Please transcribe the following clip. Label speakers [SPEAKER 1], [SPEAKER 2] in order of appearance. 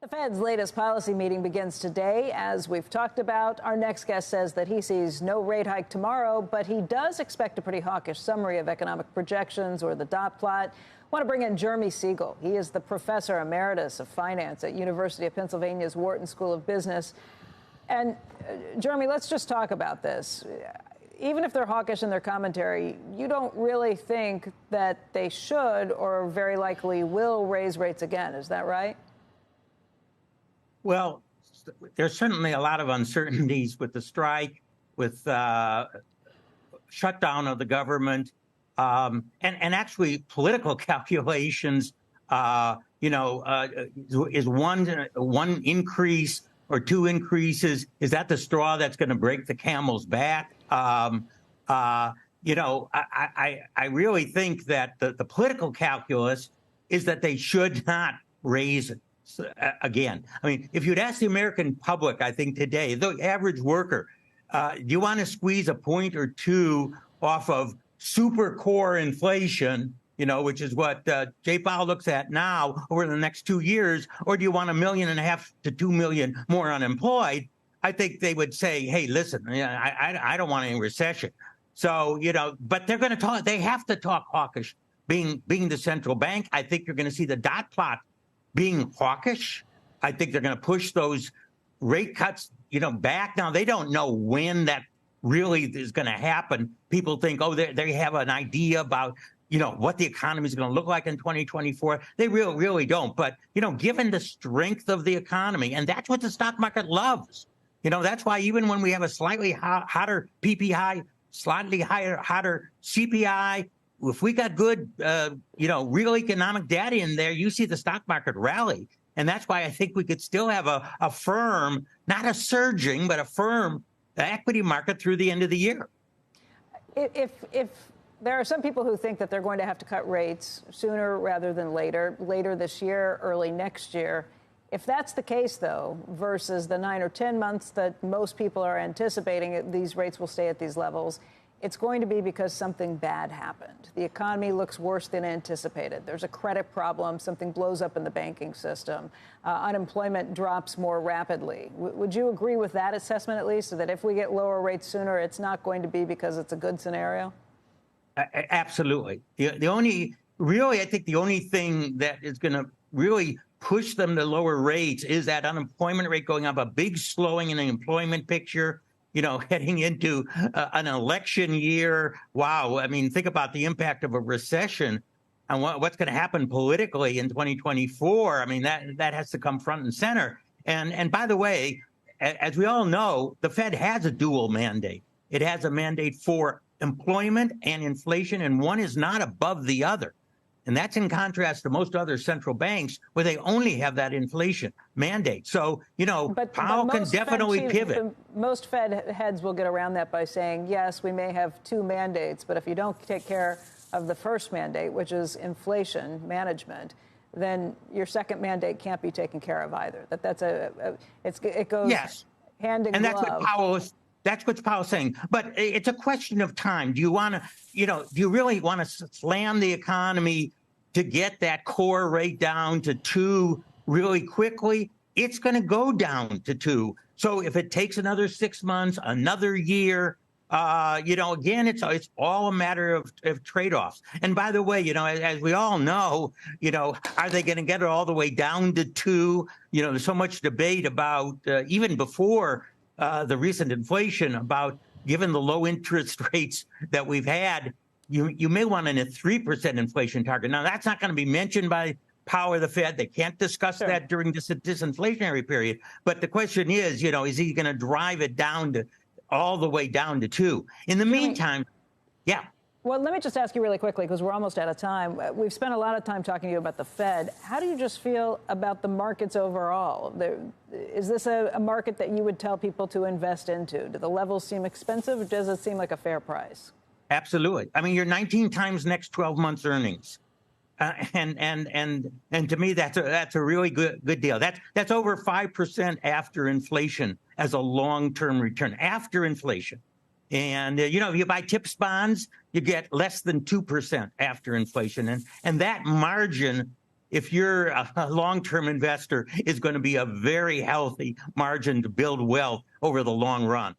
[SPEAKER 1] The Fed's latest policy meeting begins today. As we've talked about, our next guest says that he sees no rate hike tomorrow, but he does expect a pretty hawkish summary of economic projections or the dot plot. I want to bring in Jeremy Siegel. He is the professor emeritus of finance at University of Pennsylvania's Wharton School of Business. And Jeremy, let's just talk about this. Even if they're hawkish in their commentary, you don't really think that they should or very likely will raise rates again. Is that right?
[SPEAKER 2] Well, there's certainly a lot of uncertainties with the strike, with shutdown of the government, and actually political calculations. Is one increase or two increases, is that the straw that's going to break the camel's back? I really think that the political calculus is that they should not raise it. Again, I mean, if you'd ask the American public, I think today, the average worker, do you want to squeeze a point or two off of super core inflation, which is what Jay Powell looks at now over the next 2 years, or do you want 1.5 million to 2 million more unemployed? I think they would say, hey, listen, I don't want any recession. So, but they're going to talk, they have to talk hawkish, being the central bank. I think you're going to see the dot plot being hawkish. I think they're going to push those rate cuts, back. Now, they don't know when that really is going to happen. People think, they have an idea about, what the economy is going to look like in 2024. They really don't. But, given the strength of the economy, and that's what the stock market loves. That's why even when we have a slightly hotter PPI, slightly hotter CPI, if we got good, real economic data in there, you see the stock market rally. And that's why I think we could still have a firm, not a surging, but a firm equity market through the end of the year.
[SPEAKER 1] If there are some people who think that they're going to have to cut rates sooner rather than later this year, early next year. If that's the case, though, versus the 9 or 10 months that most people are anticipating these rates will stay at these levels, it's going to be because something bad happened. The economy looks worse than anticipated. There's a credit problem. Something blows up in the banking system. Unemployment drops more rapidly. Would you agree with that assessment, at least, so that if we get lower rates sooner, it's not going to be because it's a good scenario?
[SPEAKER 2] Absolutely. I think the only thing that is going to really push them to lower rates is that unemployment rate going up, a big slowing in the employment picture. Heading into an election year. Wow. I mean, think about the impact of a recession and what's going to happen politically in 2024. I mean, that has to come front and center. And by the way, as we all know, the Fed has a dual mandate. It has a mandate for employment and inflation, and one is not above the other. And that's in contrast to most other central banks where they only have that inflation mandate. So, Powell can definitely pivot.
[SPEAKER 1] Most Fed heads will get around that by saying, yes, we may have two mandates, but if you don't take care of the first mandate, which is inflation management, then your second mandate can't be taken care of either. It goes hand in glove.
[SPEAKER 2] And that's what Powell's saying. But it's a question of time. Do you really want to slam the economy to get that core rate down to 2 really quickly? It's going to go down to 2. So if it takes another 6 months, another year, again, it's all a matter of trade-offs. And by the way, as we all know, are they going to get it all the way down to 2? There's so much debate about even before the recent inflation about, given the low interest rates that we've had, you may want a 3% inflation target. Now, that's not going to be mentioned by Powell or the Fed. They can't discuss that during this disinflationary period. But the question is, is he going to drive it down all the way down to 2? In the meantime,
[SPEAKER 1] Well, let me just ask you really quickly, because we're almost out of time. We've spent a lot of time talking to you about the Fed. How do you just feel about the markets overall? Is this a market that you would tell people to invest into? Do the levels seem expensive, or does it seem like a fair price?
[SPEAKER 2] Absolutely. I mean, you're 19 times next 12 months earnings. And to me, that's a really good deal. That's over 5% after inflation as a long-term return, after inflation. And, if you buy TIPS bonds, you get less than 2% after inflation. And that margin if you're a long-term investor, is going to be a very healthy margin to build wealth over the long run.